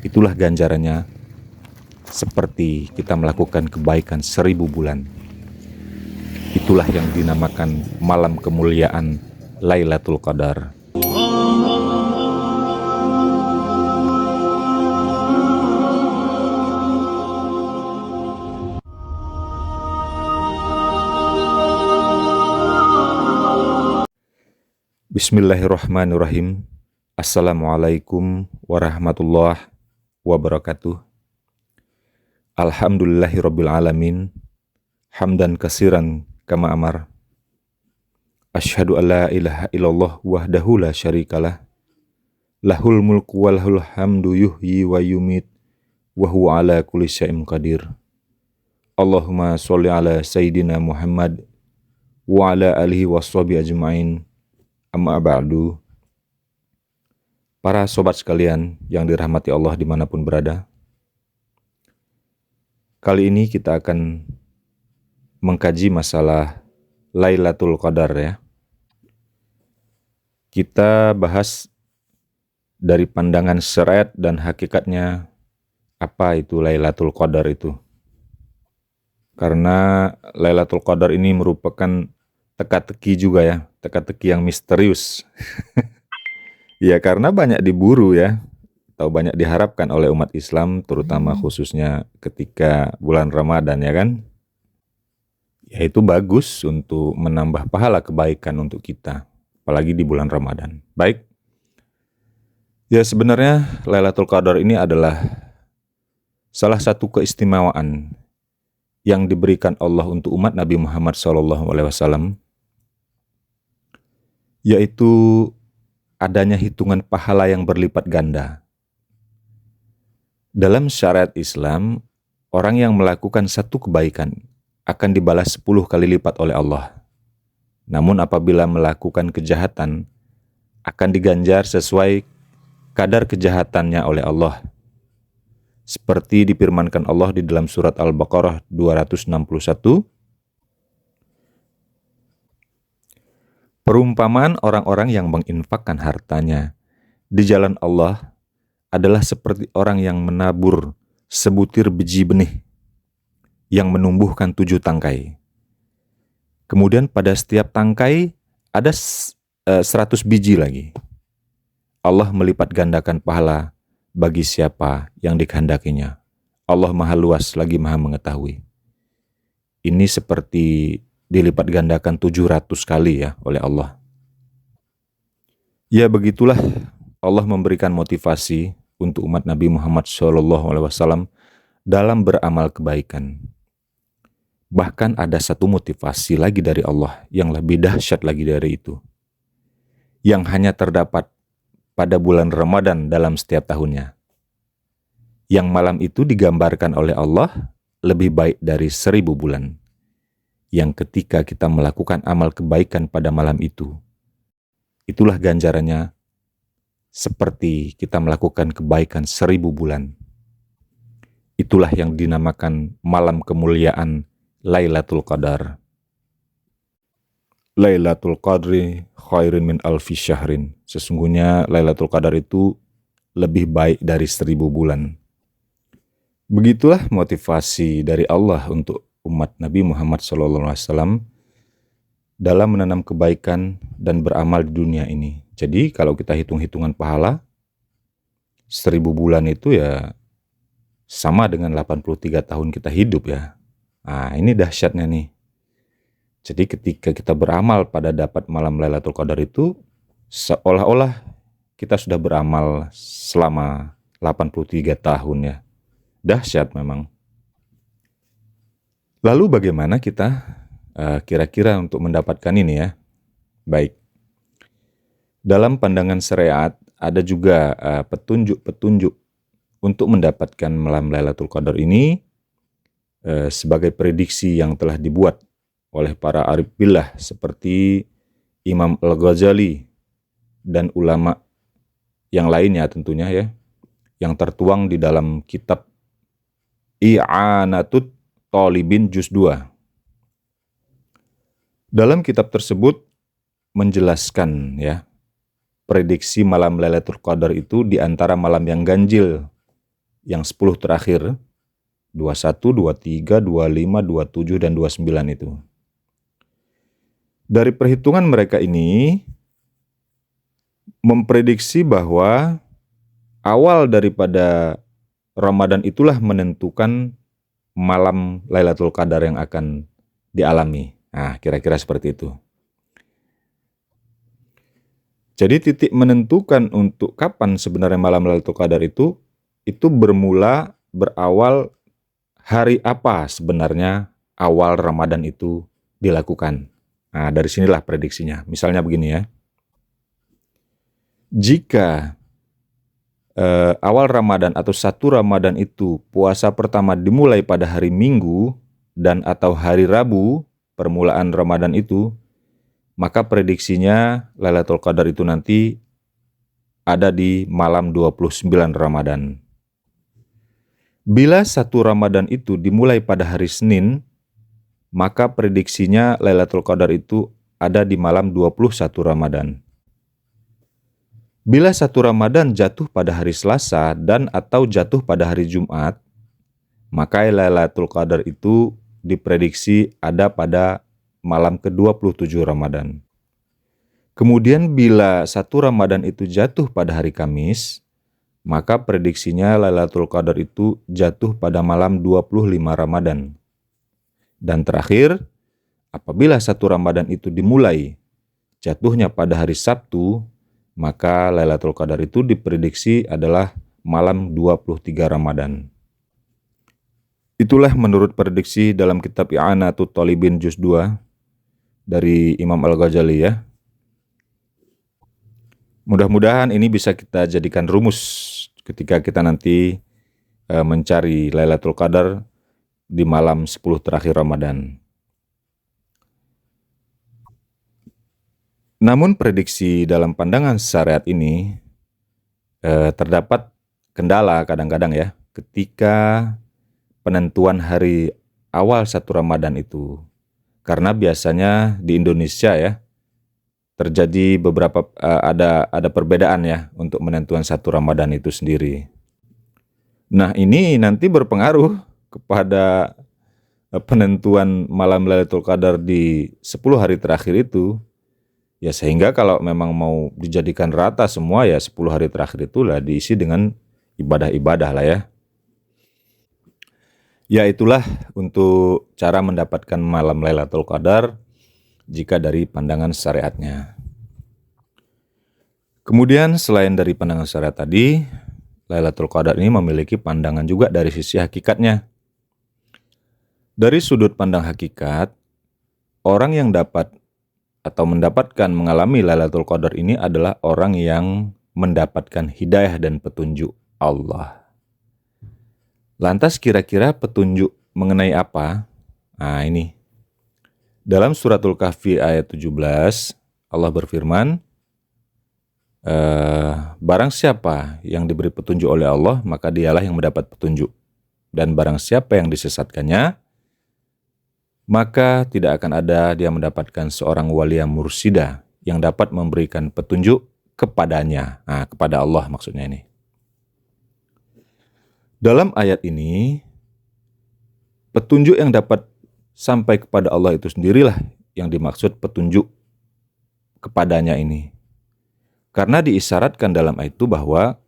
Itulah ganjarannya seperti kita melakukan kebaikan 1000 bulan. Itulah yang dinamakan malam kemuliaan Lailatul Qadar. Bismillahirrahmanirrahim. Assalamualaikum warahmatullahi wabarakatuh. Alhamdulillahirabbil alamin. Hamdan katsiran kama amar. Asyhadu an la ilaha illallah wahdahu la syarikalah. Lahul mulku wa lahul hamdu yuhyi wa yumit wa huwa ala kulli syai'in qadir. Allahumma sholli ala sayyidina Muhammad wa ala alihi washabihi ajmain. Amma ba'du. Para sobat sekalian yang dirahmati Allah dimanapun berada, kali ini kita akan mengkaji masalah Lailatul Qadar ya. Kita bahas dari pandangan syariat dan hakikatnya apa itu Lailatul Qadar itu. Karena Lailatul Qadar ini merupakan teka-teki juga ya, teka-teki yang misterius. Ya karena banyak diburu ya, atau banyak diharapkan oleh umat Islam, terutama khususnya ketika bulan Ramadan ya kan. Ya itu bagus untuk menambah pahala kebaikan untuk kita, apalagi di bulan Ramadan. Baik. Ya sebenarnya Lailatul Qadar ini adalah salah satu keistimewaan yang diberikan Allah untuk umat Nabi Muhammad SAW, yaitu adanya hitungan pahala yang berlipat ganda. Dalam syariat Islam, orang yang melakukan satu kebaikan akan dibalas 10 kali lipat oleh Allah. Namun apabila melakukan kejahatan, akan diganjar sesuai kadar kejahatannya oleh Allah. Seperti difirmankan Allah di dalam surat Al-Baqarah 261, perumpamaan orang-orang yang menginfakkan hartanya di jalan Allah adalah seperti orang yang menabur sebutir biji benih yang menumbuhkan 7 tangkai. Kemudian pada setiap tangkai ada 100 biji lagi. Allah melipat gandakan pahala bagi siapa yang dikehendakinya. Allah Maha Luas lagi Maha Mengetahui. Ini seperti dilipat gandakan 700 kali ya oleh Allah. Ya begitulah Allah memberikan motivasi untuk umat Nabi Muhammad SAW dalam beramal kebaikan. Bahkan ada satu motivasi lagi dari Allah yang lebih dahsyat lagi dari itu, yang hanya terdapat pada bulan Ramadan dalam setiap tahunnya. Yang malam itu digambarkan oleh Allah lebih baik dari 1000 bulan. Yang ketika kita melakukan amal kebaikan pada malam itu, itulah ganjarannya seperti kita melakukan kebaikan 1000 bulan. Itulah yang dinamakan malam kemuliaan Lailatul Qadar. Lailatul Qadri khairin min alfi syahrin. Sesungguhnya Lailatul Qadar itu lebih baik dari 1000 bulan. Begitulah motivasi dari Allah untuk umat Nabi Muhammad SAW dalam menanam kebaikan dan beramal di dunia ini. Jadi kalau kita hitung-hitungan pahala, 1000 bulan itu ya sama dengan 83 tahun kita hidup ya. Nah ini dahsyatnya nih. Jadi ketika kita beramal pada dapat malam Lailatul Qadar itu, seolah-olah kita sudah beramal selama 83 tahun ya. Dahsyat memang. Lalu bagaimana kita kira-kira untuk mendapatkan ini ya? Baik. Dalam pandangan syariat ada juga petunjuk-petunjuk untuk mendapatkan malam Lailatul Qadar ini sebagai prediksi yang telah dibuat oleh para arif billah seperti Imam Al-Ghazali dan ulama yang lainnya tentunya ya, yang tertuang di dalam kitab I'anatut Thalibin Juz 2. Dalam kitab tersebut menjelaskan ya, prediksi malam Lailatul Qadar itu di antara malam yang ganjil yang 10 terakhir, 21, 23, 25, 27, dan 29 itu. Dari perhitungan mereka ini memprediksi bahwa awal daripada Ramadan itulah menentukan malam Lailatul Qadar yang akan dialami. Nah, kira-kira seperti itu. Jadi titik menentukan untuk kapan sebenarnya malam Lailatul Qadar itu berawal hari apa sebenarnya awal Ramadan itu dilakukan. Nah, dari sinilah prediksinya. Misalnya begini ya. Jika awal Ramadan atau 1 Ramadan itu puasa pertama dimulai pada hari Minggu dan atau hari Rabu permulaan Ramadan itu, maka prediksinya Lailatul Qadar itu nanti ada di malam 29 Ramadan. Bila 1 Ramadan itu dimulai pada hari Senin, maka prediksinya Lailatul Qadar itu ada di malam 21 Ramadan. Bila 1 Ramadan jatuh pada hari Selasa dan atau jatuh pada hari Jumat, maka Lailatul Qadar itu diprediksi ada pada malam ke-27 Ramadan. Kemudian bila 1 Ramadan itu jatuh pada hari Kamis, maka prediksinya Lailatul Qadar itu jatuh pada malam 25 Ramadan. Dan terakhir, apabila 1 Ramadan itu dimulai jatuhnya pada hari Sabtu, maka Lailatul Qadar itu diprediksi adalah malam 23 Ramadan. Itulah menurut prediksi dalam kitab I'anatut Thalibin Juz 2 dari Imam Al-Ghazali ya. Mudah-mudahan ini bisa kita jadikan rumus ketika kita nanti mencari Lailatul Qadar di malam 10 terakhir Ramadan. Namun prediksi dalam pandangan syariat ini terdapat kendala kadang-kadang ya ketika penentuan hari awal 1 Ramadan itu. Karena biasanya di Indonesia ya terjadi beberapa ada perbedaan ya untuk menentuan 1 Ramadan itu sendiri. Nah, ini nanti berpengaruh kepada penentuan malam Lailatul Qadar di 10 hari terakhir itu. Ya sehingga kalau memang mau dijadikan rata semua ya 10 hari terakhir itulah diisi dengan ibadah-ibadah lah ya. Ya itulah untuk cara mendapatkan malam Lailatul Qadar jika dari pandangan syariatnya. Kemudian selain dari pandangan syariat tadi, Lailatul Qadar ini memiliki pandangan juga dari sisi hakikatnya. Dari sudut pandang hakikat, orang yang dapat atau mendapatkan mengalami Lailatul Qadar ini adalah orang yang mendapatkan hidayah dan petunjuk Allah. Lantas kira-kira petunjuk mengenai apa? Nah ini. Dalam suratul Kahfi ayat 17, Allah berfirman, barang siapa yang diberi petunjuk oleh Allah, maka dialah yang mendapat petunjuk. Dan barang siapa yang disesatkannya, maka tidak akan ada dia mendapatkan seorang waliya mursida yang dapat memberikan petunjuk kepadanya. Nah, kepada Allah maksudnya ini. Dalam ayat ini, petunjuk yang dapat sampai kepada Allah itu sendirilah yang dimaksud petunjuk kepadanya ini. Karena diisyaratkan dalam ayat itu bahwa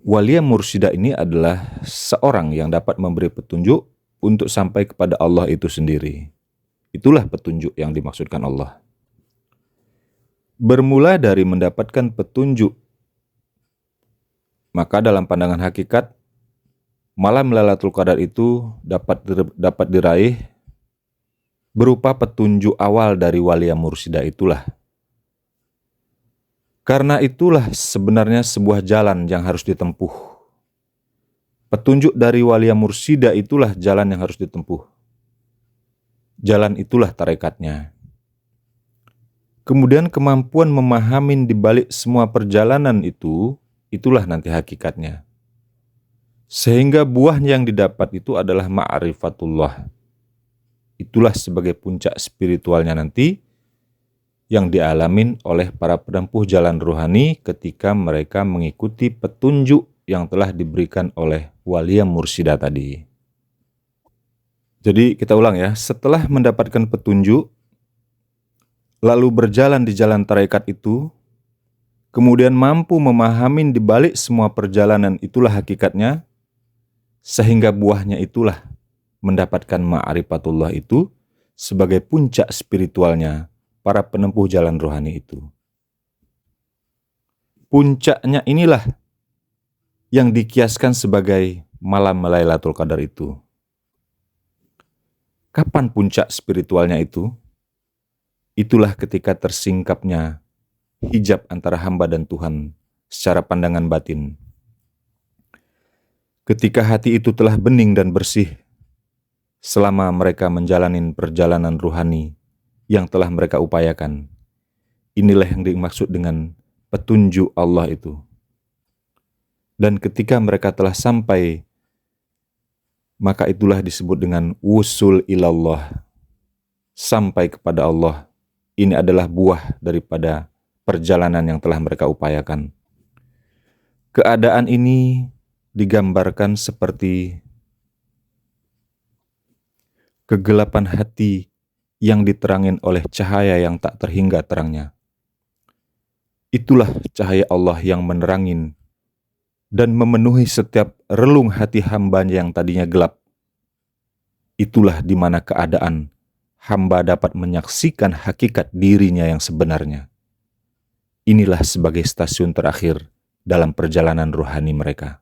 waliya mursida ini adalah seorang yang dapat memberi petunjuk untuk sampai kepada Allah itu sendiri. Itulah petunjuk yang dimaksudkan Allah. Bermula dari mendapatkan petunjuk, maka dalam pandangan hakikat, malam Lailatul Qadar itu dapat diraih berupa petunjuk awal dari waliya mursida itulah. Karena itulah sebenarnya sebuah jalan yang harus ditempuh. Petunjuk dari waliya mursida itulah jalan yang harus ditempuh. Jalan itulah tarekatnya. Kemudian kemampuan memahami di balik semua perjalanan itu, itulah nanti hakikatnya. Sehingga buah yang didapat itu adalah ma'rifatullah. Itulah sebagai puncak spiritualnya nanti yang dialamin oleh para penempuh jalan rohani ketika mereka mengikuti petunjuk yang telah diberikan oleh waliyam mursida tadi. Jadi kita ulang ya, setelah mendapatkan petunjuk, lalu berjalan di jalan tarekat itu, kemudian mampu memahami di balik semua perjalanan itulah hakikatnya, sehingga buahnya itulah mendapatkan ma'rifatullah itu sebagai puncak spiritualnya para penempuh jalan rohani itu. Puncaknya inilah yang dikiaskan sebagai malam Lailatul Qadar itu. Kapan puncak spiritualnya itu? Itulah ketika tersingkapnya hijab antara hamba dan Tuhan secara pandangan batin. Ketika hati itu telah bening dan bersih, selama mereka menjalani perjalanan ruhani yang telah mereka upayakan, inilah yang dimaksud dengan petunjuk Allah itu. Dan ketika mereka telah sampai, maka itulah disebut dengan wusul ilallah, sampai kepada Allah. Ini adalah buah daripada perjalanan yang telah mereka upayakan. Keadaan ini digambarkan seperti kegelapan hati yang diterangin oleh cahaya yang tak terhingga terangnya. Itulah cahaya Allah yang menerangin dan memenuhi setiap relung hati hambanya yang tadinya gelap. Itulah di mana keadaan hamba dapat menyaksikan hakikat dirinya yang sebenarnya. Inilah sebagai stasiun terakhir dalam perjalanan rohani mereka.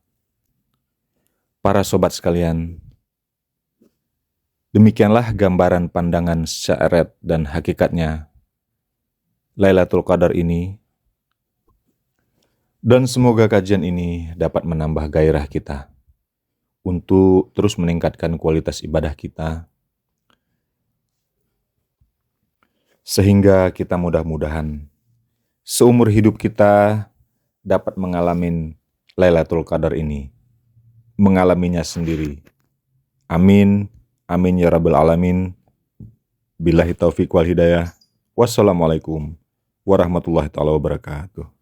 Para sobat sekalian, demikianlah gambaran pandangan syariat dan hakikatnya Lailatul Qadar ini. Dan semoga kajian ini dapat menambah gairah kita untuk terus meningkatkan kualitas ibadah kita, sehingga kita mudah-mudahan seumur hidup kita dapat mengalami Lailatul Qadar ini, mengalaminya sendiri. Amin, amin ya rabbal alamin. Billahi taufiq wal hidayah. Wassalamualaikum warahmatullahi taala wabarakatuh.